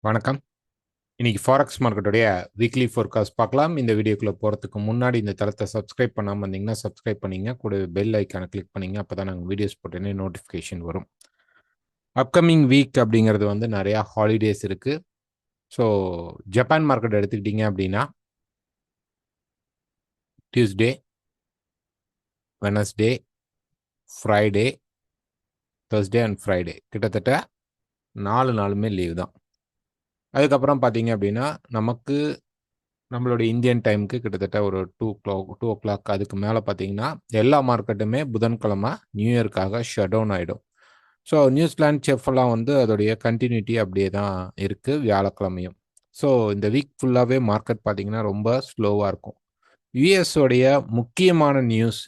வணக்கம். இன்னைக்கு forex மார்க்கெட்டுடைய weekly forecast பார்க்கலாம். இந்த வீடியோக்குள்ள போறதுக்கு முன்னாடி இந்த தளத்தை சப்ஸ்கிரைப் பண்ணாம இருந்தீங்கன்னா, சப்ஸ்கிரைப் பண்ணீங்க. கூடவே பெல் ஐகானை கிளிக் பண்ணீங்க. அப்பதான் நாங்க வீடியோஸ் போட்டோன்னே நோட்டிஃபிகேஷன் வரும். அப்கமிங் வீக் அப்படிங்கிறது வந்து நிறையா ஹாலிடேஸ் இருக்கு. ஸோ ஜப்பான் மார்க்கெட் எடுத்துக்கிட்டீங்க அப்படின்னா, Tuesday, Wednesday, Friday, Thursday and Friday கிட்டத்தட்ட 4 நாளுமே லீவ் தான். அதுக்கப்புறம் பார்த்தீங்க அப்படின்னா, நம்மளுடைய இந்தியன் டைமுக்கு கிட்டத்தட்ட ஒரு 2 o'clock அதுக்கு மேலே பார்த்தீங்கன்னா, எல்லா மார்க்கெட்டுமே புதன்கிழமை நியூ இயர்க்காக ஷட் டவுன் ஆயிடும். ஸோ நியூசிலாந்து செஃப் எல்லாம் வந்து அதோடைய கன்டினியூட்டி அப்படியே தான் இருக்கு வியாழக்கிழமையும். ஸோ இந்த வீக் ஃபுல்லாவே மார்க்கெட் பார்த்தீங்கன்னா, ரொம்ப ஸ்லோவா இருக்கும். யுஎஸ் உடைய முக்கியமான நியூஸ்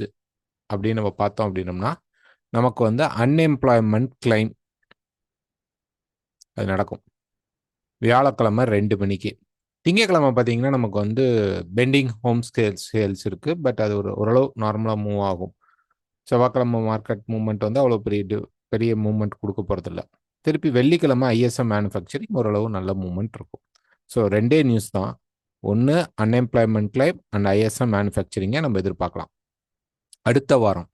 அப்படின்னு நம்ம பார்த்தோம் அப்படின்னோம்னா, நமக்கு வந்து அன்எம்ப்ளாய்மென்ட் கிளைம் அது நடக்கும். வியாழக்கிழமை 2 மணிக்கு. திங்கட்கிழமை பார்த்தீங்கன்னா, நமக்கு வந்து பெண்டிங் ஹோம் சேல்ஸ் இருக்கு. பட் அது ஓரளவு நார்மலா மூவ் ஆகும். செவ்வாய்க்கிழமை மார்க்கெட் மூவ்மெண்ட் வந்து அவ்வளோ பெரிய மூவ்மெண்ட் குடுக்க போறதில்ல. திருப்பி வெள்ளிக்கிழமை ஐஎஸ்எம் மேனுஃபேக்சரிங் ஓரளவு நல்ல மூவ்மெண்ட் இருக்கும். ஸோ 2டே நியூஸ் தான். ஒண்ணு அன்எம்ப்ளாய்மென்ட் கிளைம் அண்ட் ஐஎஸ்எம் மேனுஃபேக்சரிங்க நம்ம எதிர்பார்க்கலாம். அடுத்த வாரம்.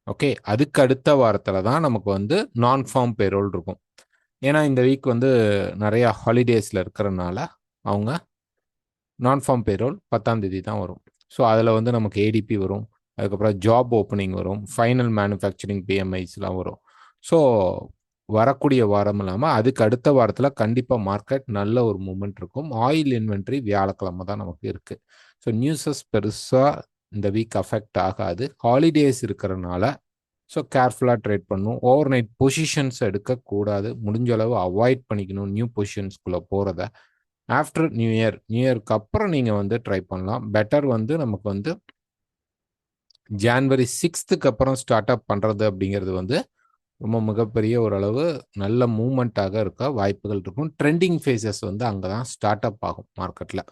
ஓகே. அதுக்கு அடுத்த வாரத்தில தான் நமக்கு வந்து நான் ஃபார்ம் பேரோல் இருக்கும். ஏன்னா இந்த வீக் வந்து நிறைய ஹாலிடேஸ்ல இருக்கிறனால, அவங்க நான் ஃபார்ம் பேரோல் 10ஆம் தேதி தான் வரும். ஸோ அதில் வந்து நமக்கு ஏடிபி வரும். அதுக்கப்புறம் ஜாப் ஓப்பனிங் வரும். ஃபைனல் மேனுஃபேக்சரிங் பிஎம்ஐஸ்லாம் வரும். ஸோ வரக்கூடிய வாரம் இல்லாமல் அதுக்கு அடுத்த வாரத்தில் கண்டிப்பாக மார்க்கெட் நல்ல ஒரு மூமெண்ட் இருக்கும். ஆயில் இன்வென்ட்ரி வியாழக்கிழமை தான் நமக்கு இருக்கு. ஸோ நியூஸஸ் பெருசாக இந்த வீக் அஃபெக்ட் ஆகாது. ஹாலிடேஸ் இருக்கிறனால ஸோ கேர்ஃபுல்லாக ட்ரேட் பண்ணும். ஓவர் நைட் பொசிஷன்ஸ் எடுக்கக்கூடாது. முடிஞ்ச அளவு அவாய்ட் பண்ணிக்கணும் நியூ பொசிஷன்ஸ்குள்ளே போகிறத. ஆஃப்டர் நியூ இயருக்கு அப்புறம் நீங்கள் வந்து ட்ரை பண்ணலாம். பெட்டர் வந்து நமக்கு வந்து ஜான்வரி 6க்கு அப்புறம் ஸ்டார்ட் அப் பண்ணுறது அப்படிங்கிறது வந்து ரொம்ப மிகப்பெரிய ஓரளவு நல்ல மூவ்மெண்ட்டாக இருக்க வாய்ப்புகள் இருக்கும். ட்ரெண்டிங் ஃபேஸஸ் வந்து அங்கே தான் ஸ்டார்ட் அப் ஆகும் மார்க்கெட்டில்.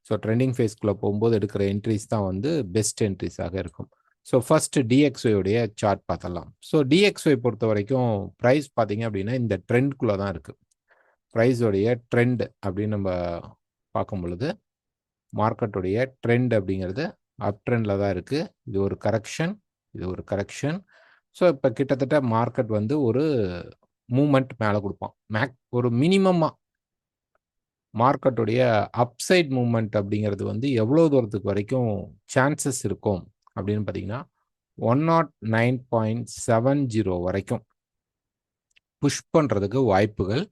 ஸோ ட்ரெண்டிங் ஃபேஸ்க்குள்ளே போகும்போது எடுக்கிற என்ட்ரிஸ் தான் வந்து பெஸ்ட் என்ட்ரிஸாக இருக்கும். ஸோ ஃபர்ஸ்ட் டிஎக்ஸ்ஒயுடைய சார்ட் பார்த்தலாம். ஸோ டிஎக்ஸ்ஒய் பொறுத்த வரைக்கும் ப்ரைஸ் பார்த்தீங்க அப்படின்னா இந்த ட்ரெண்ட்குள்ளே தான் இருக்குது. ப்ரைஸோடைய ட்ரெண்ட் அப்படின்னு நம்ம பார்க்கும் பொழுது மார்க்கெட்டுடைய ட்ரெண்ட் அப்படிங்கிறது அப் ட்ரெண்டில் தான் இருக்குது. இது ஒரு கரெக்ஷன், இது ஒரு கரெக்ஷன். ஸோ இப்போ கிட்டத்தட்ட மார்க்கெட் வந்து ஒரு மூமெண்ட் மேலே கொடுப்பான். ஒரு மினிமமாக மார்க்கெட்டுடைய அப்சைட் மூமெண்ட் அப்படிங்கிறது வந்து எவ்வளோ தூரத்துக்கு வரைக்கும் சான்சஸ் இருக்கும் அப்படின்னு பார்த்தீங்கன்னா 109.70 வரைக்கும் புஷ் பண்ணுறதுக்கு வாய்ப்புகள்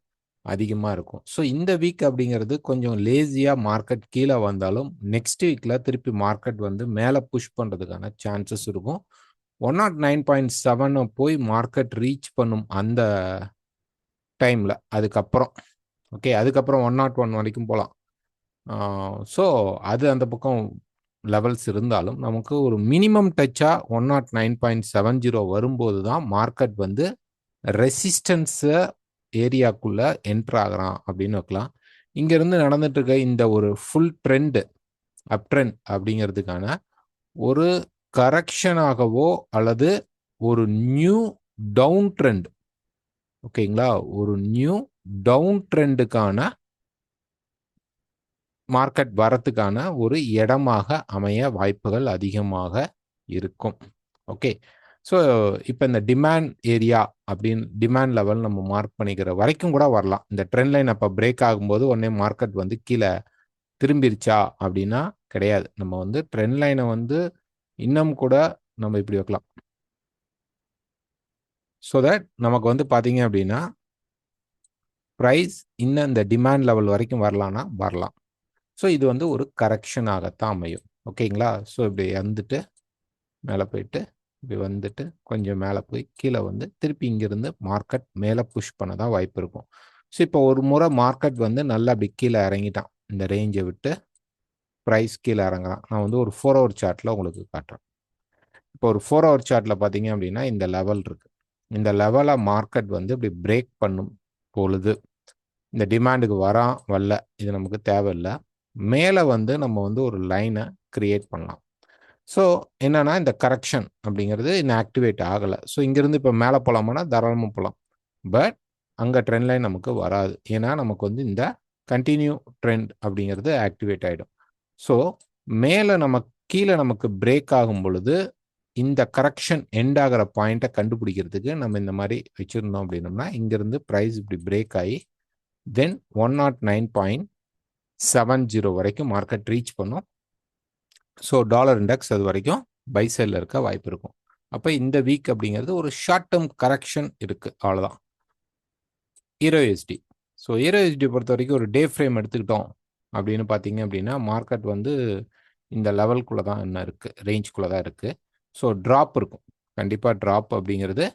அதிகமாக இருக்கும். ஸோ இந்த வீக் அப்படிங்கிறது கொஞ்சம் லேசியாக மார்க்கெட் கீழே வந்தாலும் நெக்ஸ்ட் வீக்கில் திருப்பி மார்க்கெட் வந்து மேலே புஷ் பண்ணுறதுக்கான சான்சஸ் இருக்கும். 109.7 போய் மார்க்கெட் ரீச் பண்ணும் அந்த டைமில் அதுக்கப்புறம் ஓகே அதுக்கப்புறம் 101 வரைக்கும் போகலாம். ஸோ அது அந்த பக்கம் லெவல்ஸ் இருந்தாலும் நமக்கு ஒரு மினிமம் டச்சாக 109.70 வரும்போது தான் மார்க்கெட் வந்து ரெசிஸ்டன்ஸை ஏரியாக்குள்ள என்டர் ஆகிறான் அப்படின்னு வைக்கலாம். இங்கேருந்து நடந்துட்டு இருக்க இந்த ஒரு ஃபுல் ட்ரெண்ட் அப் ட்ரெண்ட் அப்படிங்கிறதுக்கான ஒரு கரெக்ஷனாகவோ அல்லது ஒரு நியூ டவுன் ட்ரெண்ட் ஓகேங்களா ஒரு நியூ டவுன் ட்ரெண்டுக்கான மார்க்கெட் வரத்துக்கான ஒரு இடமாக அமைய வாய்ப்புகள் அதிகமாக இருக்கும். ஓகே. ஸோ இப்போ இந்த டிமாண்ட் ஏரியா அப்படின்னு டிமாண்ட் லெவல் நம்ம மார்க் பண்ணிக்கிற வரைக்கும் கூட வரலாம். இந்த ட்ரெண்ட் லைன் அப்போ பிரேக் ஆகும்போது உடனே மார்க்கெட் வந்து கீழே திரும்பிருச்சா அப்படின்னா கிடையாது. நம்ம வந்து ட்ரெண்ட் லைனை வந்து இன்னும் கூட நம்ம இப்படி வைக்கலாம். ஸோ தட் நமக்கு வந்து பார்த்தீங்க அப்படின்னா ப்ரைஸ் இன்னும் இந்த டிமாண்ட் லெவல் வரைக்கும் வரலான்னா வரலாம். ஸோ இது வந்து ஒரு கரெக்ஷனாகத்தான் அமையும். ஓகேங்களா. ஸோ இப்படி வந்துட்டு மேலே போயிட்டு இப்படி வந்துட்டு கொஞ்சம் மேலே போய் கீழே வந்து திருப்பி இங்கிருந்து மார்க்கெட் மேலே புஷ் பண்ண தான் வாய்ப்பு இருக்கும். ஸோ இப்போ ஒரு முறை மார்க்கெட் வந்து நல்லா அப்படி கீழே இறங்கிட்டான். இந்த ரேஞ்சை விட்டு ப்ரைஸ் கீழே இறங்குறான். நான் வந்து ஒரு 4 ஹவர் சார்ட்டில் உங்களுக்கு காட்டுறேன். இப்போ ஒரு 4 ஹவர் சார்ட்டில் பார்த்தீங்க அப்படின்னா இந்த லெவல் இருக்கு. இந்த லெவலை மார்க்கெட் வந்து இப்படி பிரேக் பண்ணும் பொழுது இந்த டிமாண்டுக்கு வரல இது நமக்கு தேவையில்லை. மேலே வந்து நம்ம வந்து ஒரு லைனை கிரியேட் பண்ணலாம். ஸோ என்னன்னா இந்த கரெக்ஷன் அப்படிங்கிறது இன்னும் ஆக்டிவேட் ஆகலை. ஸோ இங்கேருந்து இப்போ மேலே போகலாமான்னா தாராளமாக போகலாம். பட் அங்கே ட்ரெண்ட் லைன் நமக்கு வராது. ஏன்னா நமக்கு வந்து இந்த கண்டினியூ ட்ரெண்ட் அப்படிங்கிறது ஆக்டிவேட் ஆகிடும். ஸோ மேலே கீழே நமக்கு பிரேக் ஆகும் பொழுது இந்த கரெக்ஷன் எண்ட் ஆகிற பாயிண்ட்டை கண்டுபிடிக்கிறதுக்கு நம்ம இந்த மாதிரி வச்சுருந்தோம் அப்படின்னோம்னா இங்கேருந்து ப்ரைஸ் இப்படி பிரேக் ஆகி தென் 109.70 வரைக்கும் மார்க்கெட் ரீச் பண்ணும். ஸோ டாலர் இண்டெக்ஸ் அது வரைக்கும் பை சைடில் இருக்க வாய்ப்பு இருக்கும். அப்போ இந்த வீக் அப்படிங்கிறது ஒரு ஷார்ட் டேர்ம் கரெக்ஷன் இருக்குது, அவ்வளோதான். EURUSD. ஸோ EURUSD பொறுத்த வரைக்கும் ஒரு டே ஃப்ரேம் எடுத்துக்கிட்டோம் அப்படின்னு பார்த்தீங்க அப்படின்னா மார்க்கெட் வந்து இந்த லெவல்குள்ளே தான் என்ன இருக்குது, ரேஞ்சுக்குள்ளே தான் இருக்குது. ஸோ ட்ராப் இருக்கும், கண்டிப்பாக ட்ராப் அப்படிங்கிறது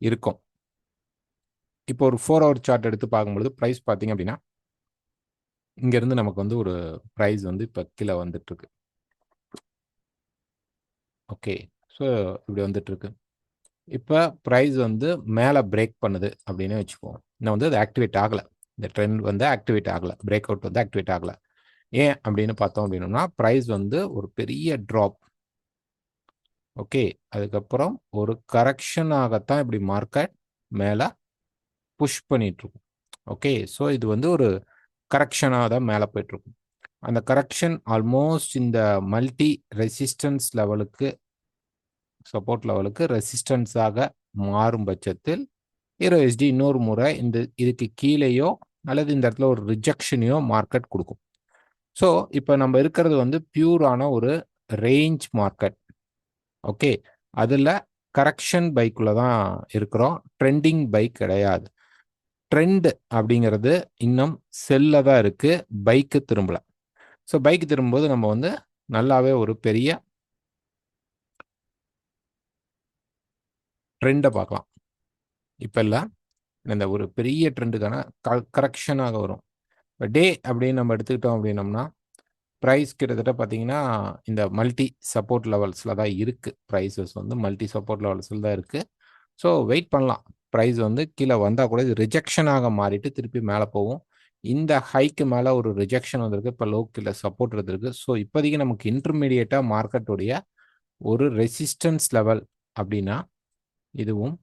இருக்கும். இப்போ ஒரு 4 hour சார்ட் எடுத்து பார்க்கும்பொழுது ப்ரைஸ் பார்த்தீங்க அப்படின்னா இங்கேருந்து நமக்கு வந்து ஒரு ப்ரைஸ் வந்து இப்போ கீழே வந்துட்டுருக்கு. ஓகே, ஸோ இப்படி வந்துட்டுருக்கு. இப்போ ப்ரைஸ் வந்து மேலே பிரேக் பண்ணுது அப்படின்னு வச்சுக்குவோம். இன்னும் வந்து அது ஆக்டிவேட் ஆகலை, இந்த ட்ரெண்ட் வந்து ஆக்டிவேட் ஆகலை, பிரேக் அவுட் வந்து ஆக்டிவேட் ஆகலை. ஏன் அப்படின்னு பார்த்தோம் அப்படின்னா ப்ரைஸ் வந்து ஒரு பெரிய ட்ராப். ஓகே, அதுக்கப்புறம் ஒரு கரெக்ஷனாகத்தான் இப்படி மார்க்கெட் மேலே புஷ் பண்ணிகிட்ருக்கும். ஓகே, ஸோ இது வந்து ஒரு கரெக்ஷனாக தான் மேலே போயிட்டுருக்கும். அந்த கரெக்ஷன் ஆல்மோஸ்ட் இந்த மல்டி ரெசிஸ்டன்ஸ் லெவலுக்கு, சப்போர்ட் லெவலுக்கு ரெசிஸ்டன்ஸாக மாறும் பட்சத்தில் EURUSD இன்னொரு முறை இதுக்கு கீழேயோ அல்லது இந்த இடத்துல ஒரு ரிஜெக்ஷனையோ மார்க்கெட் கொடுக்கும். ஸோ இப்போ நம்ம இருக்கிறது வந்து பியூரான ஒரு ரேஞ்ச் மார்க்கெட். ஓகே, அதில் கரெக்ஷன் பைக்குள்ளே தான் இருக்கிறோம், ட்ரெண்டிங் பைக் கிடையாது. ட்ரெண்ட் அப்படிங்கிறது இன்னும் செல்ல தான் இருக்குது, பைக்கு திரும்பலை. ஸோ பைக்கு திரும்பும்போது நம்ம வந்து நல்லாவே ஒரு பெரிய ட்ரெண்டை பார்க்கலாம். இப்போ இல்லை, இந்த ஒரு பெரிய ட்ரெண்டுக்கான கரெக்ஷனாக வரும். இப்போ டே அப்படின்னு நம்ம எடுத்துக்கிட்டோம் அப்படின்னோம்னா ப்ரைஸ் கிட்டத்தட்ட பார்த்தீங்கன்னா இந்த மல்டி சப்போர்ட் லெவல்ஸில் தான் இருக்குது. ப்ரைஸஸ் வந்து மல்டி சப்போர்ட் லெவல்ஸில் தான் இருக்குது. ஸோ வெயிட் பண்ணலாம், ப்ரைஸ் வந்து கீழே வந்தால் கூட இது ரிஜெக்ஷனாக மாறிட்டு திருப்பி மேலே போகும். இந்த ஹைக்கு மேலே ஒரு ரிஜெக்ஷன் வந்திருக்கு, இப்போ லோ கீழே சப்போர்ட் இருந்திருக்கு. ஸோ இப்போதைக்கு நமக்கு இன்டர்மீடியட்டாக மார்க்கெட்டுடைய ஒரு ரெசிஸ்டன்ஸ் லெவல் அப்படின்னா இதுவும்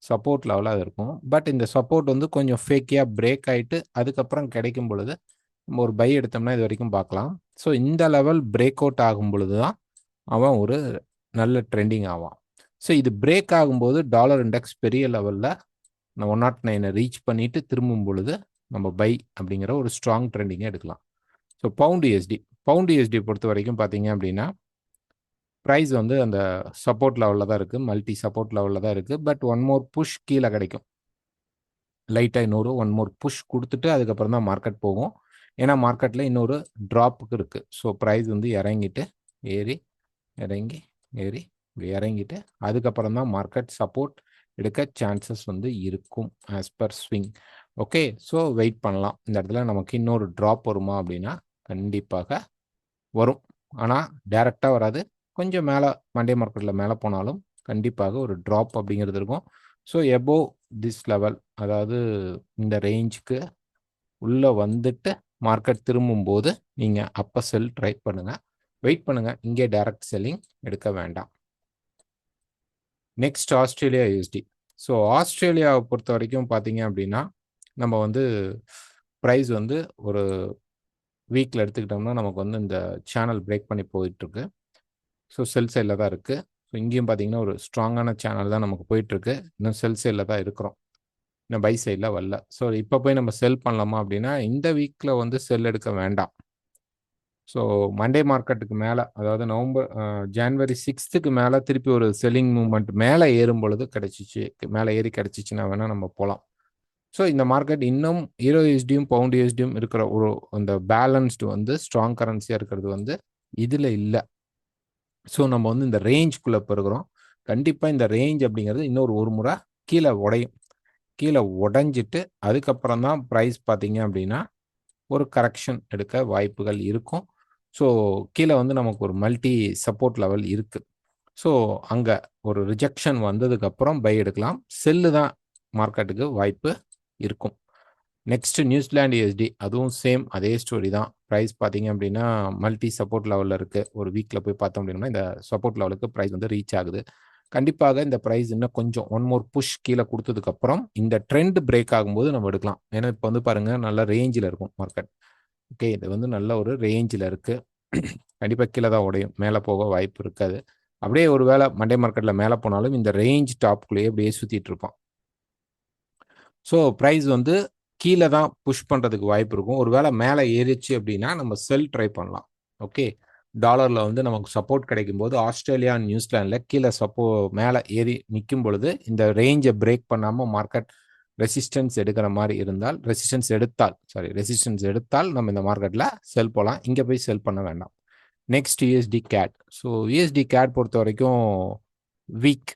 சப்போர்ட் லெவலாக இருக்கும். பட் இந்த சப்போர்ட் வந்து கொஞ்சம் ஃபேக்கியாக பிரேக் ஆகிட்டு அதுக்கப்புறம் கிடைக்கும் பொழுது நம்ம ஒரு பை எடுத்தோம்னா இது வரைக்கும் பார்க்கலாம். ஸோ இந்த லெவல் பிரேக் அவுட் ஆகும் பொழுது தான் அவன் ஒரு நல்ல ட்ரெண்டிங் ஆவான். ஸோ இது பிரேக் ஆகும்போது டாலர் இண்டெக்ஸ் பெரிய லெவலில் 109 ரீச் பண்ணிட்டு திரும்பும் பொழுது நம்ம பை அப்படிங்கிற ஒரு ஸ்ட்ராங் ட்ரெண்டிங்கை எடுக்கலாம். ஸோ பவுண்ட் யூஎஸ்டி பொறுத்த வரைக்கும் பார்த்தீங்க அப்படின்னா ப்ரைஸ் வந்து அந்த சப்போர்ட் லெவலில் தான் இருக்குது, மல்டி சப்போர்ட் லெவலில் தான் இருக்குது. பட் ஒன் மோர் புஷ் கீழே கிடைக்கும், லைட்டாக இன்னொரு ஒன் மோர் புஷ் கொடுத்துட்டு அதுக்கப்புறம் தான் மார்க்கெட் போகும். ஏன்னா மார்க்கெட்டில் இன்னொரு ட்ராப்புக்கு இருக்குது. ஸோ ப்ரைஸ் வந்து இறங்கிட்டு ஏறி இறங்கி ஏறி இறங்கிட்டு அதுக்கப்புறம் தான் மார்க்கெட் சப்போர்ட் எடுக்க சான்சஸ் வந்து இருக்கும் as per swing. Okay, so wait பண்ணலாம். இந்த இடத்துல நமக்கு இன்னொரு ட்ராப் வருமா அப்படின்னா கண்டிப்பாக வரும், ஆனால் டைரெக்டாக வராது. கொஞ்சம் மேலே மண்டே மார்க்கெட்டில் மேலே போனாலும் கண்டிப்பாக ஒரு ட்ராப் அப்படிங்கிறது இருக்கும். ஸோ எபோவ் திஸ் லெவல், அதாவது இந்த ரேஞ்சுக்கு உள்ளே வந்துட்டு மார்க்கெட் திரும்பும்போது நீங்கள் அப்போ செல் ட்ரை பண்ணுங்கள், வெயிட் பண்ணுங்கள், இங்கே டைரக்ட் செல்லிங் எடுக்க வேண்டாம். Next Australia USD. ஸோ ஆஸ்திரேலியாவை பொறுத்த வரைக்கும் பார்த்தீங்க அப்படின்னா நம்ம வந்து ப்ரைஸ் வந்து ஒரு வீக்கில் எடுத்துக்கிட்டோம்னா நமக்கு வந்து இந்த சேனல் பிரேக் பண்ணி போயிட்டுருக்கு. ஸோ செல் சைடில் தான் இருக்குது. ஸோ இங்கேயும் பார்த்தீங்கன்னா ஒரு ஸ்ட்ராங்கான சேனல் தான் நமக்கு போயிட்டுருக்கு, இன்னும் செல் சைடில் தான் இருக்கிறோம், இன்னும் பை சைடில் வரல. ஸோ இப்போ போய் நம்ம செல் பண்ணலாமா அப்படின்னா இந்த வீக்கில் வந்து செல் எடுக்க வேண்டாம். ஸோ மண்டே மார்க்கெட்டுக்கு மேலே, அதாவது ஜான்வரி 6க்கு மேலே திருப்பி ஒரு செல்லிங் மூவ்மெண்ட் மேலே ஏறும் பொழுது கிடச்சிச்சு, மேலே ஏறி கிடச்சிச்சின்னா வேணால் நம்ம போகலாம். ஸோ இந்த மார்க்கெட் இன்னும் EURUSDயும் பவுண்ட் யூஎஸ்டியும் இருக்கிற ஒரு அந்த பேலன்ஸ்டு வந்து ஸ்ட்ராங் கரன்சியாக இருக்கிறது வந்து இதில் இல்லை. ஸோ நம்ம வந்து இந்த ரேஞ்சுக்குள்ளே இருக்கிறோம். கண்டிப்பாக இந்த ரேஞ்ச் அப்படிங்கிறது இன்னொரு ஒரு முறை கீழே உடையும், கீழே உடைஞ்சிட்டு அதுக்கப்புறம் தான் ப்ரைஸ் பார்த்தீங்க அப்படின்னா ஒரு கரெக்ஷன் எடுக்க வாய்ப்புகள் இருக்கும். ஸோ கீழே வந்து நமக்கு ஒரு மல்டி சப்போர்ட் லெவல் இருக்குது. ஸோ அங்கே ஒரு ரிஜெக்ஷன் வந்ததுக்கப்புறம் பை எடுக்கலாம், செல்லு தான் மார்க்கெட்டுக்கு வாய்ப்பு இருக்கும். நெக்ஸ்ட் நியூசிலாந்து USD, அதுவும் சேம் அதே ஸ்டோரி தான். ப்ரைஸ் பார்த்தீங்க அப்படின்னா மல்டி சப்போர்ட் லெவலில் இருக்குது. ஒரு வீக்கில் போய் பார்த்தோம் அப்படின்னா இந்த சப்போர்ட் லெவலுக்கு ப்ரைஸ் வந்து ரீச் ஆகுது. கண்டிப்பாக இந்த பிரைஸ் இன்னும் கொஞ்சம் ஒன் மோர் புஷ் கீழே கொடுத்ததுக்கப்புறம் இந்த ட்ரெண்ட் பிரேக் ஆகும்போது நம்ம எடுக்கலாம். ஏன்னா இப்போ வந்து பாருங்க நல்ல ரேஞ்சில் இருக்கும் மார்க்கெட். ஓகே, இது வந்து நல்ல ஒரு ரேஞ்சில் இருக்கு. கண்டிப்பாக கீழே தான் உடையும், மேலே போக வாய்ப்பு இருக்காது. அப்படியே ஒரு வேளை மண்டே மார்க்கெட்டில் மேலே போனாலும் இந்த ரேஞ்ச் டாப்குள்ளேயே அப்படியே சுற்றிட்டு இருப்போம். ஸோ ப்ரைஸ் வந்து கீழே தான் புஷ் பண்ணுறதுக்கு வாய்ப்பு இருக்கும். ஒரு வேளை மேலே ஏறிச்சு அப்படின்னா நம்ம செல் ட்ரை பண்ணலாம். ஓகே, டாலரில் வந்து நமக்கு சப்போர்ட் கிடைக்கும் போது ஆஸ்திரேலியா நியூசிலாண்டில் கீழே மேலே ஏறி நிற்கும் பொழுது இந்த ரேஞ்சை பிரேக் பண்ணாமல் மார்க்கெட் ரெசிஸ்டன்ஸ் எடுக்கிற மாதிரி இருந்தால் ரெசிஸ்டன்ஸ் எடுத்தால் நம்ம இந்த மார்க்கெட்டில் செல் போகலாம். இங்கே போய் செல் பண்ண வேண்டாம். Next USD CAD. So USD CAD பொறுத்த வரைக்கும் வீக்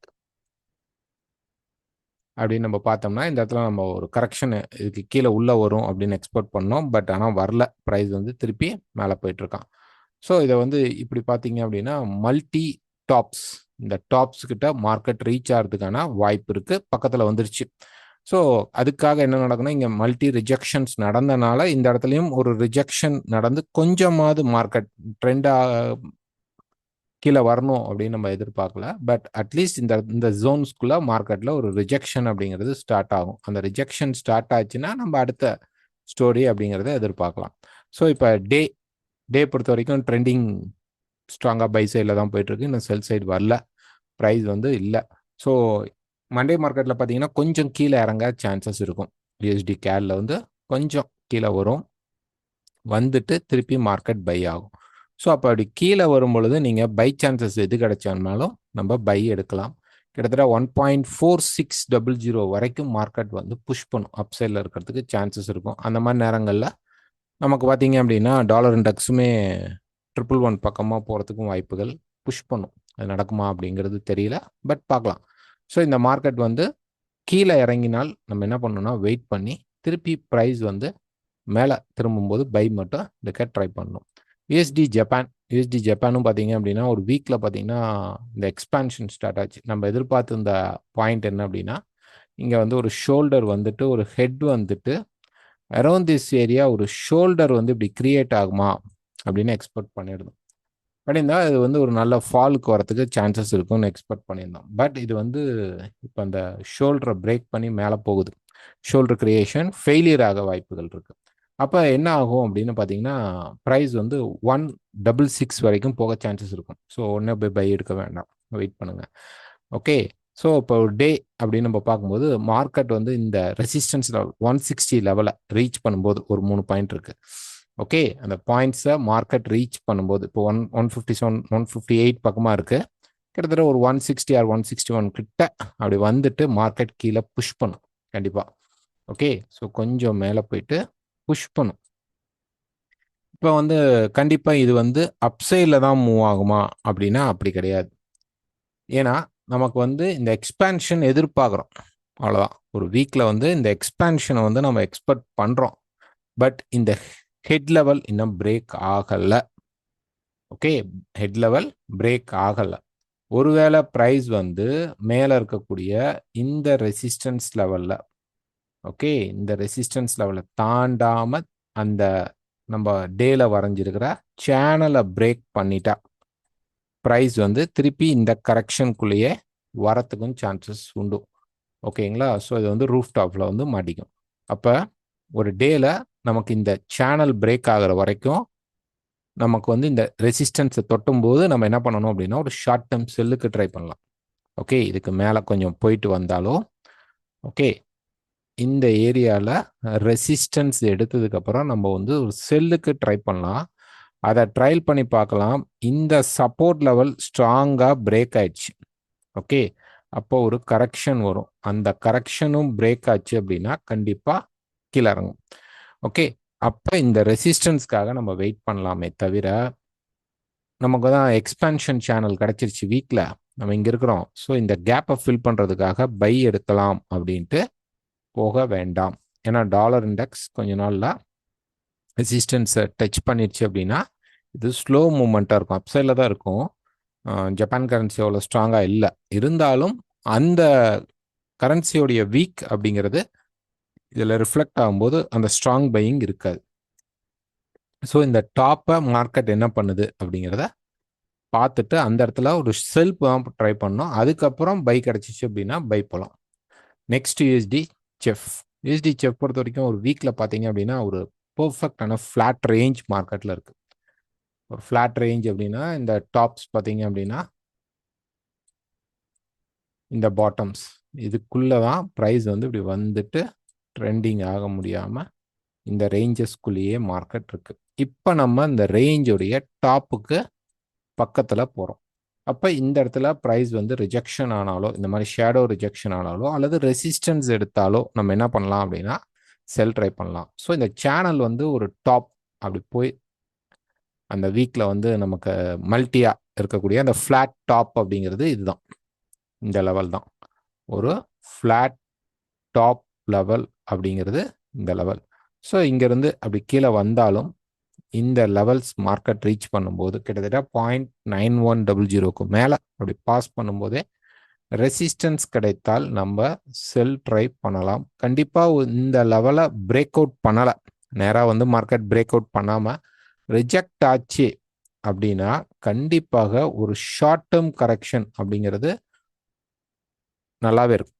அப்படின்னு நம்ம பார்த்தோம்னா இந்த இடத்துல நம்ம ஒரு கரெக்ஷன் இதுக்கு கீழே உள்ளே வரும் அப்படின்னு எக்ஸ்பெக்ட் பண்ணோம். பட் ஆனால் வரல, ப்ரைஸ் வந்து திருப்பி மேலே போயிட்டுருக்கான். ஸோ இதை வந்து இப்படி பார்த்தீங்க அப்படின்னா மல்டி டாப்ஸ், இந்த டாப்ஸ் கிட்ட மார்க்கெட் ரீச் ஆகிறதுக்கான வாய்ப்பு இருக்குது, பக்கத்தில் வந்துருச்சு. ஸோ அதுக்காக என்ன நடக்குன்னா இங்கே மல்டி ரிஜெக்ஷன்ஸ் நடந்தனால இந்த இடத்துலையும் ஒரு ரிஜெக்ஷன் நடந்து கொஞ்சமாவது மார்க்கெட் ட்ரெண்டாக கீழே வரணும் அப்படின்னு நம்ம எதிர்பார்க்கல. பட் அட்லீஸ்ட் இந்த ஜோன்ஸ்குள்ள மார்க்கெட்டில் ஒரு ரிஜெக்ஷன் அப்படிங்கிறது ஸ்டார்ட் ஆகும். அந்த ரிஜெக்ஷன் ஸ்டார்ட் ஆச்சுன்னா நம்ம அடுத்த ஸ்டோரி அப்படிங்கிறத எதிர்பார்க்கலாம். ஸோ இப்போ டே பொறுத்த வரைக்கும் ட்ரெண்டிங் ஸ்ட்ராங்காக பை சைடில் தான் போயிட்டுருக்கு, இன்னும் செல் சைடு வரல, ப்ரைஸ் வந்து இல்லை. ஸோ மண்டே மார்க்கெட்டில் பார்த்தீங்கன்னா கொஞ்சம் கீழே இறங்க சான்சஸ் இருக்கும். யூஎஸ்டி கேரில் வந்து கொஞ்சம் கீழே வரும், வந்துட்டு திருப்பி மார்க்கெட் பை ஆகும். ஸோ அப்போ அப்படி கீழே வரும் பொழுது நீங்கள் பை சான்சஸ் எது கிடைச்சாலும் நம்ம பை எடுக்கலாம். கிட்டத்தட்ட 1.4600 வரைக்கும் மார்க்கெட் வந்து புஷ் பண்ணும், அப்சைடில் இருக்கிறதுக்கு சான்சஸ் இருக்கும். அந்த மாதிரி நேரங்களில் நமக்கு பார்த்தீங்க அப்படின்னா டாலர் இண்டெக்ஸுமே 111 பக்கமாக போகிறதுக்கும் வாய்ப்புகள், புஷ் பண்ணும். அது நடக்குமா அப்படிங்கிறது தெரியல, பட் பார்க்கலாம். ஸோ இந்த மார்க்கெட் வந்து கீழே இறங்கினால் நம்ம என்ன பண்ணணும்னா வெயிட் பண்ணி திருப்பி ப்ரைஸ் வந்து மேலே திரும்பும்போது பை மட்டும் எடுக்க ட்ரை பண்ணணும். யூஎஸ்டி ஜப்பானும் பார்த்தீங்க அப்படின்னா ஒரு வீக்கில் பார்த்தீங்கன்னா இந்த எக்ஸ்பான்ஷன் ஸ்டார்ட் ஆச்சு. நம்ம எதிர்பார்த்து இந்த பாயிண்ட் என்ன அப்படின்னா இங்கே வந்து ஒரு ஷோல்டர் வந்துட்டு ஒரு ஹெட் வந்துட்டு அரௌண்ட் திஸ் ஏரியா ஒரு ஷோல்டர் வந்து இப்படி கிரியேட் ஆகுமா அப்படின்னு எக்ஸ்பெக்ட் பண்ணியிருந்தோம். பண்ணியிருந்தா இது வந்து ஒரு நல்ல ஃபாலுக்கு வரத்துக்கு சான்சஸ் இருக்கும்னு எக்ஸ்பெக்ட் பண்ணியிருந்தோம். பட் இது வந்து இப்போ அந்த ஷோல்டரை பிரேக் பண்ணி மேலே போகுது. ஷோல்டர் கிரியேஷன் ஃபெயிலியர் ஆக வாய்ப்புகள் இருக்குது. அப்போ என்ன ஆகும் அப்படின்னு பார்த்தீங்கன்னா ப்ரைஸ் வந்து 166 வரைக்கும் போக சான்சஸ் இருக்கும். ஸோ ஒன்றே போய் பை எடுக்க வேண்டாம், வெயிட் பண்ணுங்கள். ஓகே, ஸோ இப்போ டே அப்படின்னு நம்ம பார்க்கும்போது மார்க்கெட் வந்து இந்த ரெசிஸ்டன்ஸ் லெவல் 160 லெவலை ரீச் பண்ணும்போது ஒரு 3 பாயிண்ட் இருக்குது. ஓகே, அந்த பாயிண்ட்ஸை மார்க்கெட் ரீச் பண்ணும்போது இப்போ 157 158 பக்கமாக இருக்குது. கிட்டத்தட்ட ஒரு 160 ஆர் 161 கிட்ட அப்படி வந்துட்டு மார்க்கெட் கீழே புஷ் பண்ணும் கண்டிப்பாக. ஓகே, ஸோ கொஞ்சம் மேலே போயிட்டு புஷ் பண்ணும். இப்போ வந்து கண்டிப்பாக இது வந்து அப்சைடில் தான் மூவ் ஆகுமா அப்படின்னா அப்படி கிடையாது. ஏன்னா நமக்கு வந்து இந்த எக்ஸ்பேன்ஷன் எதிர்பார்க்குறோம், அவ்வளோதான். ஒரு வீக்கில் வந்து இந்த எக்ஸ்பேன்ஷனை வந்து நம்ம எக்ஸ்பெக்ட் பண்ணுறோம். பட் இந்த ஹெட் லெவல் இன்னும் பிரேக் ஆகலை. ஓகே, ஹெட் லெவல் பிரேக் ஆகலை. ஒருவேளை ப்ரைஸ் வந்து மேலே இருக்கக்கூடிய இந்த ரெசிஸ்டன்ஸ் லெவலில், ஓகே, இந்த ரெசிஸ்டன்ஸ் லெவலை தாண்டாமல் அந்த நம்ம டேல வரைஞ்சிருக்கிற சேனலை பிரேக் பண்ணிட்டா ப்ரைஸ் வந்து திருப்பி இந்த கரெக்ஷனுக்குள்ளேயே வரத்துக்கும் சான்சஸ் உண்டு. ஓகேங்களா? ஸோ இது வந்து ரூஃப் டாப்பில் வந்து மாட்டிக்கும். அப்போ ஒரு டேல நமக்கு இந்த சேனல் பிரேக் ஆகிற வரைக்கும் நமக்கு வந்து இந்த ரெசிஸ்டன்ஸை தொட்டும்போது நம்ம என்ன பண்ணணும் அப்படின்னா ஒரு ஷார்ட் டேர்ம் செல்லுக்கு ட்ரை பண்ணலாம். ஓகே, இதுக்கு மேலே கொஞ்சம் போயிட்டு வந்தாலும் ஓகே, இந்த ஏரியாவில் ரெசிஸ்டன்ஸ் எடுத்ததுக்கப்புறம் நம்ம வந்து ஒரு செல்லுக்கு ட்ரை பண்ணலாம். அதை ட்ரையல் பண்ணி பார்க்கலாம். இந்த சப்போர்ட் லெவல் ஸ்ட்ராங்காக பிரேக் ஆயிடுச்சு. ஓகே, அப்போ ஒரு கரெக்ஷன் வரும். அந்த கரெக்ஷனும் பிரேக் ஆச்சு அப்படின்னா கண்டிப்பாக கீழே இறங்கும். ஓகே, அப்போ இந்த ரெசிஸ்டன்ஸ்க்காக நம்ம வெயிட் பண்ணலாமே தவிர நமக்கு தான் எக்ஸ்பேன்ஷன் சேனல் கிடச்சிருச்சு வீக்கில், நம்ம இங்கே இருக்கிறோம். ஸோ இந்த கேப்பை ஃபில் பண்ணுறதுக்காக பை எடுக்கலாம் அப்படின்ட்டு போக வேண்டாம். ஏன்னா டாலர் இண்டெக்ஸ் கொஞ்ச நாளில் ரெசிஸ்டன்ஸை டச் பண்ணிடுச்சு அப்படின்னா இது ஸ்லோ மூமெண்ட்டாக இருக்கும், அப்சைடில் தான் இருக்கும். ஜப்பான் கரன்சி அவ்வளோ ஸ்ட்ராங்காக இல்லை, இருந்தாலும் அந்த கரன்சியோடைய வீக் அப்படிங்கிறது இதில் ரிஃப்ளெக்ட் ஆகும்போது அந்த ஸ்ட்ராங் பையிங் இருக்காது. ஸோ இந்த டாப்பை மார்க்கெட் என்ன பண்ணுது அப்படிங்கிறத பார்த்துட்டு அந்த இடத்துல ஒரு செல்ஃப் தான் ட்ரை பண்ணணும். அதுக்கப்புறம் பை கிடைச்சிச்சு அப்படின்னா பை போகலாம். Next USD chef. USD chef பொறுத்த வரைக்கும் ஒரு வீக்கில் பார்த்தீங்க அப்படின்னா ஒரு பெர்ஃபெக்டான ஃப்ளாட் ரேஞ்ச் மார்க்கெட்டில் இருக்குது. ஒரு ஃப்ளாட் ரேஞ்ச் அப்படின்னா இந்த டாப்ஸ் பார்த்தீங்க அப்படின்னா இந்த பாட்டம்ஸ் இதுக்குள்ளே தான் ப்ரைஸ் வந்து இப்படி வந்துட்டு ட்ரெண்டிங் ஆக முடியாமல் இந்த ரேஞ்சஸ்குள்ளேயே மார்க்கெட் இருக்குது. இப்போ நம்ம இந்த ரேஞ்சோடைய டாப்புக்கு பக்கத்தில் போகிறோம். அப்போ இந்த இடத்துல ப்ரைஸ் வந்து ரிஜெக்ஷன் ஆனாலோ இந்த மாதிரி ஷேடோ ரிஜெக்ஷன் ஆனாலோ அல்லது ரெசிஸ்டன்ஸ் எடுத்தாலோ நம்ம என்ன பண்ணலாம் அப்படின்னா செல் ட்ரை பண்ணலாம். ஸோ இந்த சேனல் வந்து ஒரு டாப் அப்படி போய் அந்த வீக்கில் வந்து நமக்கு மல்டியாக இருக்கக்கூடிய அந்த ஃப்ளாட் டாப் அப்படிங்கிறது இதுதான், இந்த லெவல் தான். ஒரு ஃப்ளாட் டாப் லெவல் அப்படிங்கிறது இந்த லெவல். ஸோ இங்கேருந்து அப்படி கீழே வந்தாலும் இந்த லெவல்ஸ் மார்க்கெட் ரீச் பண்ணும்போது கிட்டத்தட்ட 0.9100க்கு மேலே அப்படி பாஸ் பண்ணும்போதே ரெசிஸ்டன்ஸ் கிடைத்தால் நம்ம செல் ட்ரை பண்ணலாம். கண்டிப்பாக இந்த லெவலை பிரேக் அவுட் பண்ணலை, நேராக வந்து மார்க்கெட் பிரேக் அவுட் பண்ணாமல் ரிஜெக்ட் ஆச்சு அப்படின்னா கண்டிப்பாக ஒரு ஷார்ட் டேர்ம் கரெக்ஷன் அப்படிங்கிறது நல்லாவே இருக்கும்.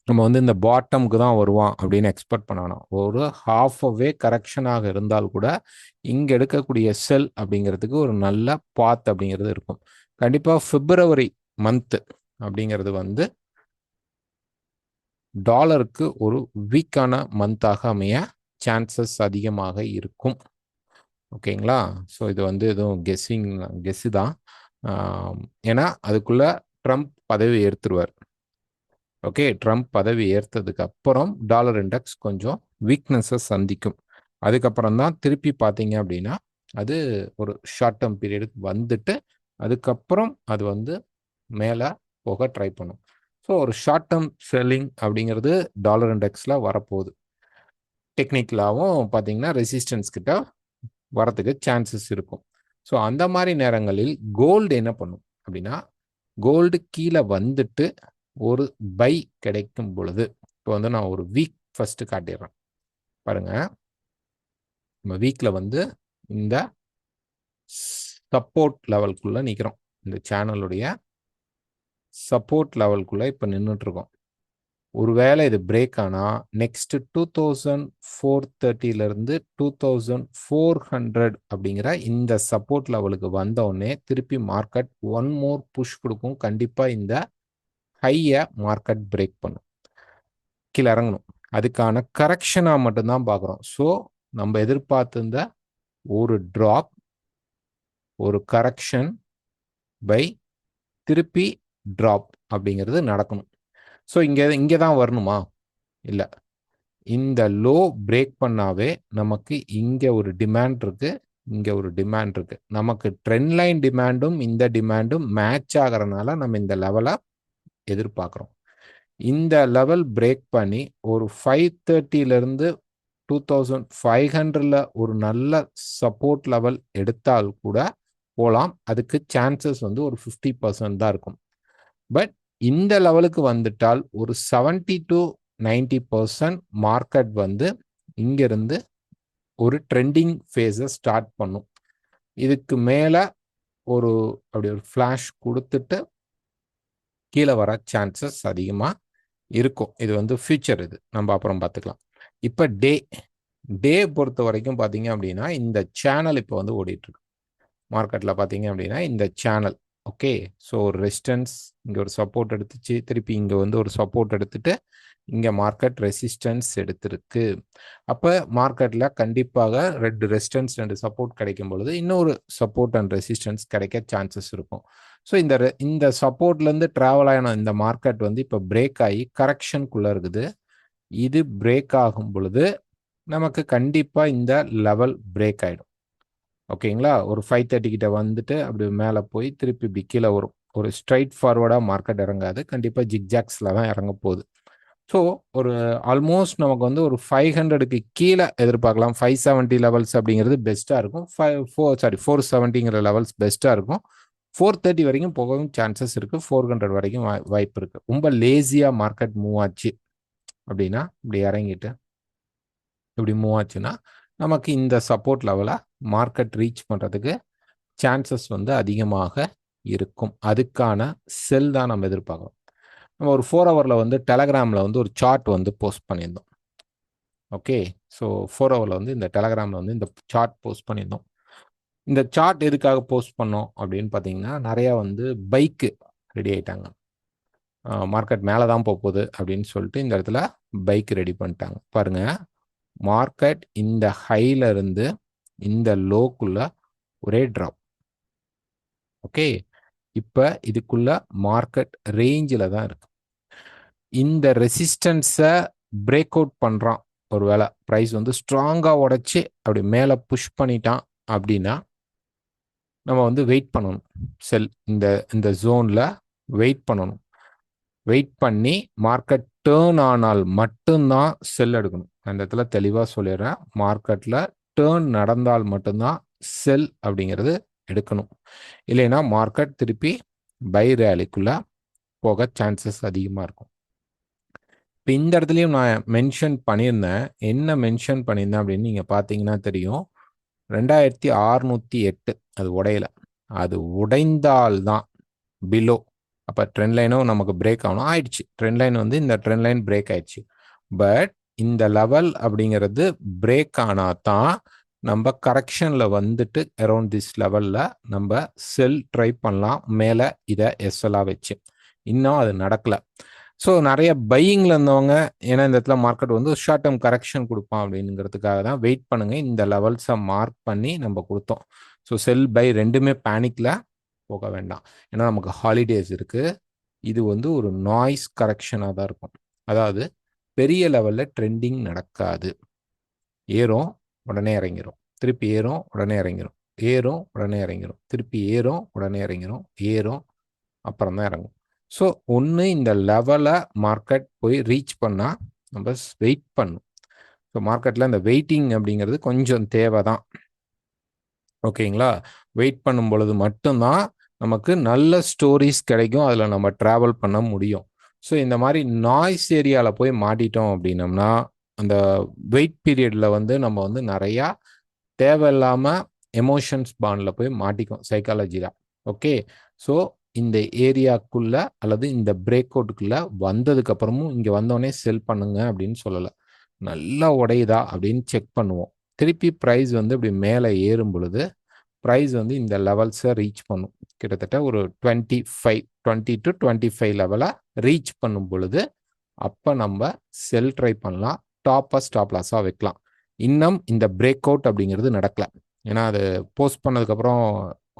நம்ம வந்து இந்த பாட்டமுக்கு தான் வருவான் அப்படின்னு எக்ஸ்பெக்ட் பண்ணணும். ஒரு ஹாஃப் வே கரெக்ஷனாக இருந்தால் கூட இங்கே எடுக்கக்கூடிய செல் அப்படிங்கிறதுக்கு ஒரு நல்ல பாத் அப்படிங்கிறது இருக்கும். கண்டிப்பாக பிப்ரவரி மந்த்து அப்படிங்கிறது வந்து டாலருக்கு ஒரு வீக்கான மந்தாக அமைய சான்சஸ் அதிகமாக இருக்கும். ஓகேங்களா? ஸோ இது வந்து எதுவும் கெஸ்ஸு தான். ஏன்னா அதுக்குள்ள ட்ரம்ப் பதவி ஏற்றுருவார். ஓகே, ட்ரம்ப் பதவி ஏற்றதுக்கு அப்புறம் டாலர் இண்டெக்ஸ் கொஞ்சம் வீக்னஸை சந்திக்கும். அதுக்கப்புறம் தான் திருப்பி பார்த்தீங்க அப்படின்னா அது ஒரு ஷார்ட் டேர்ம் பீரியடுக்கு வந்துட்டு அதுக்கப்புறம் அது வந்து மேலே போக ட்ரை பண்ணும். ஸோ ஒரு ஷார்ட் டேர்ம் செல்லிங் அப்படிங்கிறது டாலர் இண்டெக்ஸில் வரப்போகுது. டெக்னிக்கலாகவும் பார்த்தீங்கன்னா ரெசிஸ்டன்ஸ் கிட்ட வரத்துக்கு சான்சஸ் இருக்கும். ஸோ அந்த மாதிரி நேரங்களில் கோல்டு என்ன பண்ணும் அப்படின்னா கோல்டு கீழே வந்துட்டு ஒரு பை கிடைக்கும் பொழுது, இப்போ வந்து நான் ஒரு வீக் ஃபர்ஸ்ட் காட்டிடுறேன் பாருங்க. நம்ம வீக்கில் வந்து இந்த சப்போர்ட் லெவலுக்குள்ள நிற்கிறோம். இந்த சேனலுடைய சப்போர்ட் லெவலுக்குள்ள இப்போ நின்றுட்டு இருக்கோம். ஒருவேளை இது பிரேக் ஆனால் நெக்ஸ்ட் 2430 2400 அப்படிங்கிற இந்த சப்போர்ட் லெவலுக்கு வந்தோடனே திருப்பி மார்க்கெட் ஒன் மோர் புஷ் கொடுக்கும். கண்டிப்பாக இந்த ஹையை மார்க்கெட் பிரேக் பண்ணும், கீழே இறங்கணும். அதுக்கான கரெக்ஷனாக மட்டும்தான் பார்க்குறோம். ஸோ நம்ம எதிர்பார்த்திருந்த ஒரு ட்ராப், ஒரு கரெக்ஷன் பை திருப்பி ட்ராப் அப்படிங்கிறது நடக்கணும். ஸோ இங்கே தான் வரணுமா? இல்லை, இந்த லோ பிரேக் பண்ணாவே நமக்கு இங்கே ஒரு டிமாண்ட் இருக்கு, இங்கே ஒரு டிமாண்ட் இருக்கு. நமக்கு ட்ரெண்ட் லைன் டிமாண்டும் இந்த டிமாண்டும் மேட்ச் ஆகிறதுனால நம்ம இந்த லெவலை எதிர்பார்க்குறோம். இந்த லெவல் பிரேக் பண்ணி ஒரு 530 2500 ஒரு நல்ல சப்போர்ட் லெவல் எடுத்தால் கூட போகலாம். அதுக்கு சான்சஸ் வந்து ஒரு 50% தான் இருக்கும். பட் இந்த லெவலுக்கு வந்துட்டால் ஒரு 70 to 90% மார்க்கெட் வந்து இங்கிருந்து ஒரு ட்ரெண்டிங் ஃபேஸை ஸ்டார்ட் பண்ணும். இதுக்கு மேலே அப்படி ஒரு ஃப்ளாஷ் கொடுத்துட்டு கீழே வர சான்சஸ் அதிகமாக இருக்கும். இது வந்து ஃபியூச்சர், இது நம்ம அப்புறம் பார்த்துக்கலாம். இப்போ டே பொறுத்த வரைக்கும் பார்த்தீங்க அப்படின்னா இந்த சேனல் இப்போ வந்து ஓடிட்டு இருக்கு மார்க்கெட்டில். பார்த்தீங்க அப்படின்னா இந்த சேனல் ஓகே. ஸோ ஒரு ரெசிஸ்டன்ஸ் இங்கே ஒரு சப்போர்ட் எடுத்துச்சு, திருப்பி இங்கே வந்து ஒரு சப்போர்ட் எடுத்துட்டு இங்கே மார்க்கெட் ரெசிஸ்டன்ஸ் எடுத்திருக்கு. அப்போ மார்க்கெட்டில் கண்டிப்பாக 2 ரெசிஸ்டன்ஸ் 2 சப்போர்ட் கிடைக்கும் பொழுது இன்னொரு சப்போர்ட் அண்ட் ரெசிஸ்டன்ஸ் கிடைக்க சான்சஸ் இருக்கும். ஸோ இந்த சப்போர்ட்லேருந்து ட்ராவல் ஆன இந்த மார்க்கெட் வந்து இப்போ பிரேக் ஆகி கரெக்ஷனுக்குள்ளே இருக்குது. இது பிரேக் ஆகும் பொழுது நமக்கு கண்டிப்பாக இந்த லெவல் பிரேக் ஆகிடும். ஓகேங்களா? ஒரு 530 கிட்ட வந்துட்டு அப்படி மேலே போய் திருப்பி இப்படி கீழே வரும். ஒரு ஸ்ட்ரைட் ஃபார்வர்டாக மார்க்கெட் இறங்காது, கண்டிப்பாக ஜிக்ஜாக்ஸில் தான் இறங்க போகுது. ஸோ ஒரு ஆல்மோஸ்ட் நமக்கு வந்து ஒரு 500க்கு கீழே எதிர்பார்க்கலாம். 570 லெவல்ஸ் அப்படிங்கிறது பெஸ்ட்டாக இருக்கும். 470ங்கிற லெவல்ஸ் பெஸ்ட்டாக இருக்கும். 430 வரைக்கும் போகவும் சான்சஸ் இருக்குது. 400 வரைக்கும் வாய்ப்பு இருக்குது. ரொம்ப லேசியாக மார்க்கெட் மூவ் ஆச்சு அப்படின்னா இப்படி இறங்கிட்டு இப்படி மூவ் ஆச்சுன்னா நமக்கு இந்த சப்போர்ட் லெவலை மார்க்கெட் ரீச் பண்ணுறதுக்கு சான்சஸ் வந்து அதிகமாக இருக்கும். அதுக்கான செல் தான் நம்ம எதிர்பார்க்குறோம். நம்ம ஒரு 4 ஹவரில் வந்து டெலகிராமில் வந்து ஒரு சார்ட் வந்து போஸ்ட் பண்ணியிருந்தோம். ஓகே. ஸோ 4 ஹவரில் வந்து இந்த டெலகிராமில் வந்து இந்த சார்ட் போஸ்ட் பண்ணியிருந்தோம். இந்த சார்ட் எதுக்காக போஸ்ட் பண்ணோம் அப்படின்னு பார்த்தீங்கன்னா, நிறையா வந்து பைக்கு ரெடி ஆயிட்டாங்க. மார்க்கெட் மேலே தான் போகுது அப்படின்னு சொல்லிட்டு இந்த இடத்துல பைக் ரெடி பண்ணிட்டாங்க. பாருங்க, மார்க்கெட் இந்த ஹைல இருந்து இந்த லோக்குள்ள ஒரே ட்ராப். ஓகே. இப்போ இதுக்குள்ள மார்க்கெட் ரேஞ்சில் தான் இருக்கு. இந்த ரெசிஸ்டன்ஸை பிரேக் அவுட் பண்ணுறான். ஒருவேளை ப்ரைஸ் வந்து ஸ்ட்ராங்காக உடைச்சி அப்படி மேலே புஷ் பண்ணிட்டான் அப்படின்னா நம்ம வந்து வெயிட் பண்ணணும். செல் இந்த இந்த ஜோனில் வெயிட் பண்ணணும். வெயிட் பண்ணி மார்க்கெட் டேர்ன் ஆனால் மட்டும்தான் செல் எடுக்கணும். அந்த இடத்துல தெளிவாக சொல்லிடுறேன். மார்க்கெட்டில் டேர்ன் நடந்தால் மட்டும்தான் செல் அப்படிங்கிறது எடுக்கணும். இல்லைன்னா மார்க்கெட் திருப்பி பை ரேலிக்குள்ளே போக சான்சஸ் அதிகமாக இருக்கும். இப்போ இந்த இடத்துலையும் நான் மென்ஷன் பண்ணியிருந்தேன். என்ன மென்ஷன் பண்ணியிருந்தேன் அப்படின்னு நீங்கள் பார்த்தீங்கன்னா தெரியும். 2608 அது உடையல. அது உடைந்தால்தான் பிலோ. அப்போ ட்ரெண்ட் லைனும் நமக்கு பிரேக் ஆகணும். ஆயிடுச்சு. ட்ரெண்ட் லைன் வந்து இந்த ட்ரெண்ட் லைன் பிரேக் ஆயிடுச்சு. பட் இந்த லெவல் அப்படிங்கிறது பிரேக் ஆனால் தான் நம்ம கரெக்ஷனில் வந்துட்டு அரௌண்ட் திஸ் லெவலில் நம்ம செல் ட்ரை பண்ணலாம். மேலே இதை எஸ்எல்லாக வச்சு. இன்னும் அது நடக்கலை. ஸோ நிறைய பையிங்கில் இருந்தவங்க, ஏன்னா இந்த இடத்துல மார்க்கெட் வந்து ஷார்ட் டேர்ம் கரெக்ஷன் கொடுப்பான் அப்படிங்கிறதுக்காக தான் வெயிட் பண்ணுங்க. இந்த லெவல்ஸை மார்க் பண்ணி நம்ம கொடுத்தோம். ஸோ செல் பை ரெண்டுமே பேனிக்கில் போக வேண்டாம். ஏன்னா நமக்கு ஹாலிடேஸ் இருக்குது. இது வந்து ஒரு நாய்ஸ் கரெக்ஷனாக தான் இருக்கும். அதாவது பெரிய லெவலில் ட்ரெண்டிங் நடக்காது. ஏறும் உடனே இறங்கிரும், திருப்பி ஏறும் உடனே இறங்கிரும், ஏறும் உடனே இறங்கிரும், திருப்பி ஏறும் உடனே இறங்கிரும், ஏறும் அப்புறம் தான் இறங்கும். ஸோ ஒன்று இந்த லெவலை மார்க்கெட் போய் ரீச் பண்ணால் நம்ம வெயிட் பண்ணும். ஸோ மார்க்கெட்டில் இந்த வெயிட்டிங் அப்படிங்கிறது கொஞ்சம் தேவை தான். ஓகேங்களா? வெயிட் பண்ணும் பொழுது மட்டும்தான் நமக்கு நல்ல ஸ்டோரிஸ் கிடைக்கும். அதில் நம்ம ட்ராவல் பண்ண முடியும். ஸோ இந்த மாதிரி நாய்ஸ் ஏரியாவில் போய் மாட்டிட்டோம் அப்படின்னம்னா, அந்த வெயிட் பீரியடில் வந்து நம்ம வந்து நிறையா தேவையில்லாமல் எமோஷன்ஸ் பாண்டில் போய் மாட்டிக்கும் சைக்காலஜியில். ஓகே. ஸோ இந்த ஏரியாக்குள்ளே அல்லது இந்த பிரேக் அவுட்டுக்குள்ளே வந்ததுக்கப்புறமும் இங்கே வந்தோடனே செல் பண்ணுங்க அப்படின்னு சொல்லலை. நல்லா உடையுதா அப்படின்னு செக் பண்ணுவோம். திருப்பி ப்ரைஸ் வந்து இப்படி மேலே ஏறும் பொழுது ப்ரைஸ் வந்து இந்த லெவல்ஸை ரீச் பண்ணும். கிட்டத்தட்ட ஒரு 20 to 25 லெவலை ரீச் பண்ணும் பொழுது அப்போ நம்ம செல் ட்ரை பண்ணலாம். டாப்பாக ஸ்டாப் லாஸாக வைக்கலாம். இன்னும் இந்த பிரேக் அவுட் அப்படிங்கிறது நடக்கலை. ஏன்னா அது போஸ்ட் பண்ணதுக்கப்புறம்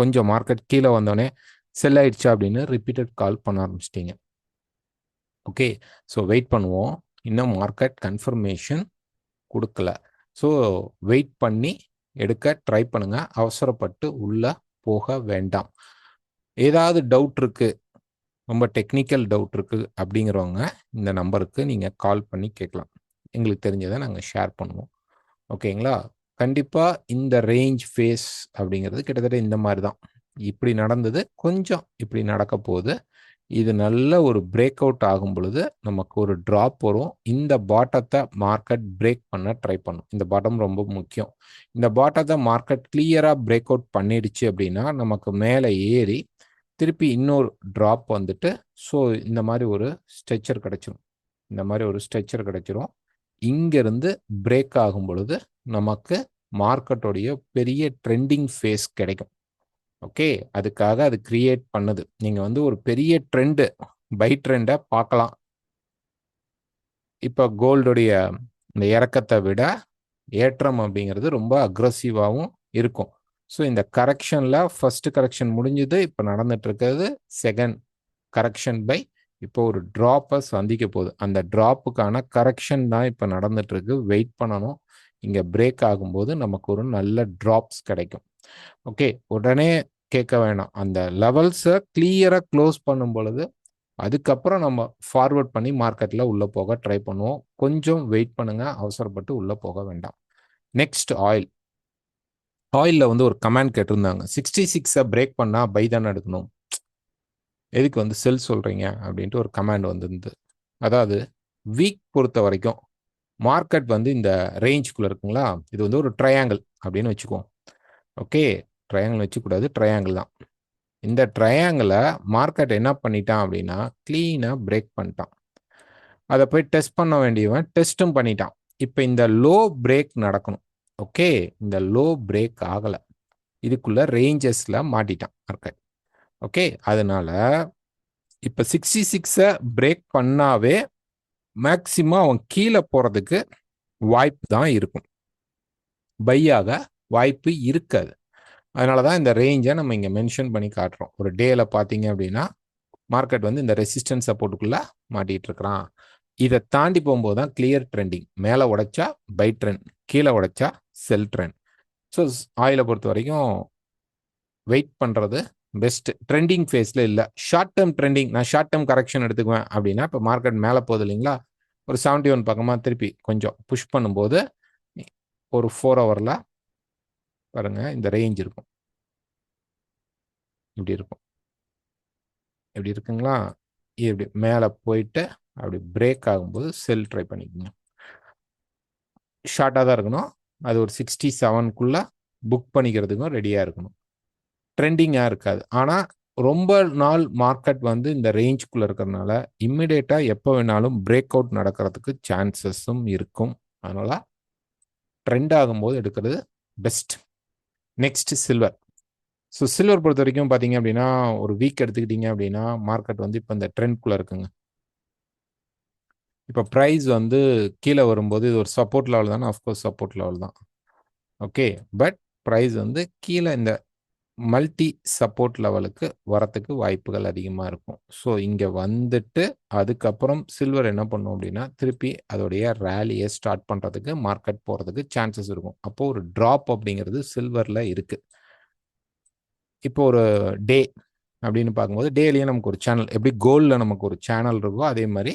கொஞ்சம் மார்க்கெட் கீழே வந்தோடனே செல் ஆயிடுச்சா அப்படின்னு ரிப்பீட்டட் கால் பண்ண ஆரம்பிச்சிட்டிங்க. ஓகே. ஸோ வெயிட் பண்ணுவோம். இன்னும் மார்க்கெட் கன்ஃபர்மேஷன் கொடுக்கல. ஸோ வெயிட் பண்ணி எடுக்க ட்ரை பண்ணுங்க. அவசரப்பட்டு உள்ள போக வேண்டாம். ஏதாவது டவுட் இருக்கு, ரொம்ப டெக்னிக்கல் டவுட் இருக்கு அப்படிங்கிறவங்க இந்த நம்பருக்கு நீங்கள் கால் பண்ணி கேட்கலாம். எங்களுக்கு தெரிஞ்சதை நாங்கள் ஷேர் பண்ணுவோம். ஓகேங்களா? கண்டிப்பாக இந்த ரேஞ்ச் ஃபேஸ் அப்படிங்கிறது கிட்டத்தட்ட இந்த மாதிரி தான். இப்படி நடந்தது, கொஞ்சம் இப்படி நடக்க போகுது. இது நல்ல ஒரு பிரேக் அவுட் ஆகும் பொழுது நமக்கு ஒரு ட்ராப் வரும். இந்த பாட்டத்தை மார்க்கெட் பிரேக் பண்ண ட்ரை பண்ணும். இந்த பாட்டம் ரொம்ப முக்கியம். இந்த பாட்டத்தை மார்க்கெட் கிளியராக பிரேக் அவுட் பண்ணிடுச்சு அப்படின்னா நமக்கு மேலே ஏறி திருப்பி இன்னொரு ட்ராப் வந்துட்டு ஸோ இந்த மாதிரி ஒரு ஸ்ட்ரெச்சர் கிடைச்சிரும். இந்த மாதிரி ஒரு ஸ்ட்ரெச்சர் கிடைச்சிரும். இங்கேருந்து பிரேக் ஆகும் பொழுது நமக்கு மார்க்கெட்டோடைய பெரிய ட்ரெண்டிங் ஃபேஸ் கிடைக்கும். ஓகே. அதுக்காக அது கிரியேட் பண்ணுது. நீங்கள் வந்து ஒரு பெரிய ட்ரெண்டு, பை ட்ரெண்டை பார்க்கலாம். இப்போ கோல்டுடைய இந்த இறக்கத்தை விட ஏற்றம் அப்படிங்கிறது ரொம்ப அக்ரஸிவாகவும் இருக்கும். ஸோ இந்த கரெக்ஷனில் ஃபர்ஸ்ட் கரெக்ஷன் முடிஞ்சது. இப்போ நடந்துட்டு இருக்கிறது செகண்ட் கரெக்ஷன் பை. இப்போ ஒரு ட்ராப்பை சந்திக்க போகுது. அந்த ட்ராப்புக்கான கரெக்ஷன் தான் இப்போ நடந்துட்டு இருக்கு. வெயிட் பண்ணணும். இங்கே பிரேக் ஆகும்போது நமக்கு ஒரு நல்ல ட்ராப்ஸ் கிடைக்கும். ஓகே. உடனே கேட்க வேணாம். அந்த லெவல்ஸை கிளியராக க்ளோஸ் பண்ணும் பொழுது அதுக்கப்புறம் நம்ம ஃபார்வர்ட் பண்ணி மார்க்கெட்டில் உள்ளே போக ட்ரை பண்ணுவோம். கொஞ்சம் வெயிட் பண்ணுங்க. அவசரப்பட்டு உள்ளே போக வேண்டாம். Next oil. ஆயிலில் வந்து ஒரு கமெண்ட் கேட்டிருந்தாங்க. 66 பிரேக் பண்ணால் பை தானே எடுக்கணும், எதுக்கு வந்து செல் சொல்கிறீங்க அப்படின்ட்டு ஒரு கமெண்ட் வந்துருந்து. அதாவது வீக் பொறுத்த வரைக்கும் மார்க்கெட் வந்து இந்த ரேஞ்சுக்குள்ளே இருக்குங்களா, இது வந்து ஒரு ட்ரையாங்கிள் அப்படின்னு வச்சுக்குவோம். ஓகே. ட்ரையாங்கிள் வச்சுக்கூடாது, ட்ரையாங்கிள் தான். இந்த ட்ரையாங்கிளை மார்க்கெட் என்ன பண்ணிட்டான் அப்படின்னா க்ளீனாக பிரேக் பண்ணிட்டான். அதை போய் டெஸ்ட் பண்ண வேண்டியவன் டெஸ்ட்டும் பண்ணிட்டான். இப்போ இந்த லோ பிரேக் நடக்கணும். ஓகே, இந்த லோ பிரேக் ஆகலை, இதுக்குள்ள ரேஞ்சஸில் மாட்டிட்டான் மார்க்கெட். ஓகே, அதனால இப்போ 66 பிரேக் பண்ணாவே மேக்சிமம் அவன் கீழே போகிறதுக்கு வாய்ப்பு தான் இருக்கும், பையாக வாய்ப்பு இருக்காது. அதனால தான் இந்த ரேஞ்சை நம்ம இங்கே மென்ஷன் பண்ணி காட்டுறோம். ஒரு டேல பார்த்தீங்க அப்படின்னா மார்க்கெட் வந்து இந்த ரெசிஸ்டன்ஸ் சப்போர்ட்டுக்குள்ளே மாட்டிகிட்டு இருக்கிறான். இதை தாண்டி போகும்போது தான் கிளியர் ட்ரெண்டிங். மேலே உடைச்சா பை ட்ரெண்ட், கீழே உடைச்சா செல் ட்ரெண்ட். ஸோ ஆயிலை பொறுத்த வரைக்கும் வெயிட் பண்ணுறது பெஸ்ட். ட்ரெண்டிங் ஃபேஸில் இல்லை, ஷார்ட் டேர்ம் ட்ரெண்டிங். நான் ஷார்ட் டேர்ம் கரெக்ஷன் எடுத்துக்குவேன் அப்படின்னா இப்போ மார்க்கெட் மேலே போகுது இல்லைங்களா, ஒரு 71 பக்கமாக திருப்பி கொஞ்சம் புஷ் பண்ணும்போது ஒரு 4 ஹவரில் பாருங்கள் இந்த ரேஞ்ச் இருக்கும், இப்படி இருக்கும், இப்படி இருக்குங்களா. இப்படி மேலே போயிட்டு அப்படி பிரேக் ஆகும்போது செல் ட்ரை பண்ணிக்கோங்க. ஷார்ட்டாக தான் இருக்கணும், அது ஒரு 67க்குள்ளே புக் பண்ணிக்கிறதுக்கும் ரெடியாக இருக்கணும். ட்ரெண்டிங்காக இருக்காது. ஆனால் ரொம்ப நாள் மார்க்கெட் வந்து இந்த ரேஞ்சுக்குள்ளே இருக்கிறதுனால இம்மிடியேட்டாக எப்போ வேணாலும் பிரேக் அவுட் நடக்கிறதுக்கு சான்சஸும் இருக்கும். அதனால் ட்ரெண்ட் ஆகும்போது எடுக்கிறது best. Next silver. So silver பொறுத்த வரைக்கும் பார்த்தீங்க அப்படின்னா ஒரு வீக் எடுத்துக்கிட்டீங்க அப்படின்னா மார்க்கெட் வந்து இப்போ இந்த ட்ரெண்ட்குள்ளே இருக்குங்க. இப்போ ப்ரைஸ் வந்து கீழே வரும்போது இது ஒரு சப்போர்ட் லெவல் தானே, ஆஃப்கோர்ஸ் சப்போர்ட் லெவல் தான். ஓகே, பட் ப்ரைஸ் வந்து கீழே இந்த மல்டி சப்போர்ட் லெவலுக்கு வரத்துக்கு வாய்ப்புகள் அதிகமாக இருக்கும். ஸோ இங்கே வந்துட்டு அதுக்கப்புறம் சில்வர் என்ன பண்ணும் அப்படின்னா திருப்பி அதோடைய ரேலியை ஸ்டார்ட் பண்ணுறதுக்கு மார்க்கெட் போகிறதுக்கு சான்சஸ் இருக்கும். அப்போது ஒரு ட்ராப் அப்படிங்கிறது சில்வரில் இருக்குது. இப்போ ஒரு டே அப்படின்னு பார்க்கும்போது டேலையும் நமக்கு ஒரு சேனல், எப்படி கோல்டில் நமக்கு ஒரு சேனல் இருக்கோ அதே மாதிரி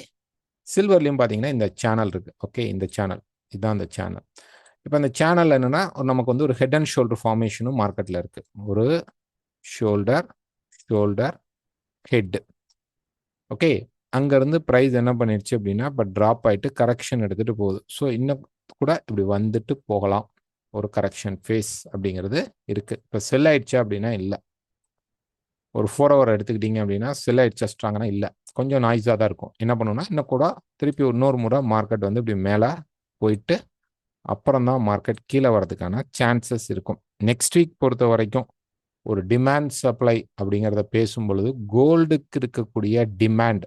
சில்வர்லையும் பார்த்தீங்கன்னா இந்த சேனல் இருக்குது. ஓகே, இந்த சேனல் இதுதான் அந்த சேனல். இப்போ அந்த சேனல் என்னென்னா நமக்கு வந்து ஒரு ஹெட் அண்ட் ஷோல்டர் ஃபார்மேஷனும் மார்க்கெட்டில் இருக்குது. ஒரு ஷோல்டர், ஷோல்டர், ஹெட். ஓகே, அங்கேருந்து ப்ரைஸ் என்ன பண்ணிடுச்சு அப்படின்னா இப்போ ட்ராப் ஆகிட்டு கரெக்ஷன் எடுத்துகிட்டு போகுது. ஸோ இன்னும் கூட இப்படி வந்துட்டு போகலாம். ஒரு கரெக்ஷன் ஃபேஸ் அப்படிங்கிறது இருக்குது. இப்போ செல் ஆயிடுச்சா அப்படின்னா இல்லை. ஒரு 4 ஹவர் எடுத்துக்கிட்டிங்க அப்படின்னா செல் ஆயிடுச்சா ஸ்ட்ராங்கானா இல்லை, கொஞ்சம் நாய்ஸாக தான் இருக்கும். என்ன பண்ணுன்னா இன்னும் கூட திருப்பி இன்னொரு முறை மார்க்கெட் வந்து இப்படி மேலே போயிட்டு அப்புறம் தான் மார்க்கெட் கீழே வரதுக்கான சான்சஸ் இருக்கும். நெக்ஸ்ட் வீக் பொறுத்த வரைக்கும் ஒரு டிமாண்ட் சப்ளை அப்படிங்கிறத பேசும் பொழுது கோல்டுக்கு இருக்கக்கூடிய டிமாண்ட்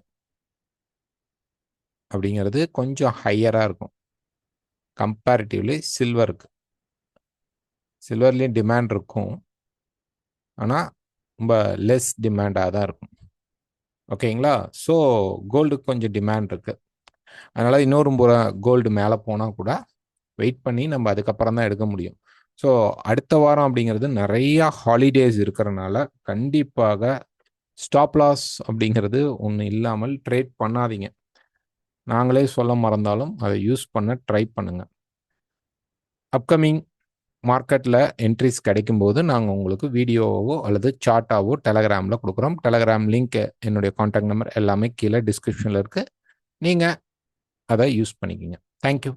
அப்படிங்கிறது கொஞ்சம் ஹையராக இருக்கும் கம்பேரிட்டிவ்லி சில்வருக்கு. சில்வர்லேயும் டிமாண்ட் இருக்கும், ஆனால் ரொம்ப லெஸ் டிமாண்டாக தான் இருக்கும். ஓகேங்களா. ஸோ கோல்டுக்கு கொஞ்சம் டிமாண்ட் இருக்குது. அதனால் இன்னொரு முறை கோல்டு மேலே போனால் கூட வெயிட் பண்ணி நம்ம அதுக்கப்புறம் தான் எடுக்க முடியும். ஸோ அடுத்த வாரம் அப்படிங்கிறது நிறையா ஹாலிடேஸ் இருக்கிறனால கண்டிப்பாக ஸ்டாப் லாஸ் அப்படிங்கிறது ஒன்று இல்லாமல் ட்ரேட் பண்ணாதீங்க. நாங்களே சொல்ல மறந்தாலும் அதை யூஸ் பண்ண ட்ரை பண்ணுங்கள். அப்கமிங் மார்க்கெட்டில் என்ட்ரிஸ் கிடைக்கும்போது நாங்கள் உங்களுக்கு வீடியோவோ அல்லது சார்ட்டாவோ டெலகிராமில் கொடுக்குறோம். டெலகிராம் லிங்க், என்னுடைய காண்டாக்ட் நம்பர் எல்லாமே கீழே டிஸ்கிரிப்ஷனில் இருக்குது. நீங்கள் அதை யூஸ் பண்ணிக்கிங்க. தேங்க்யூ.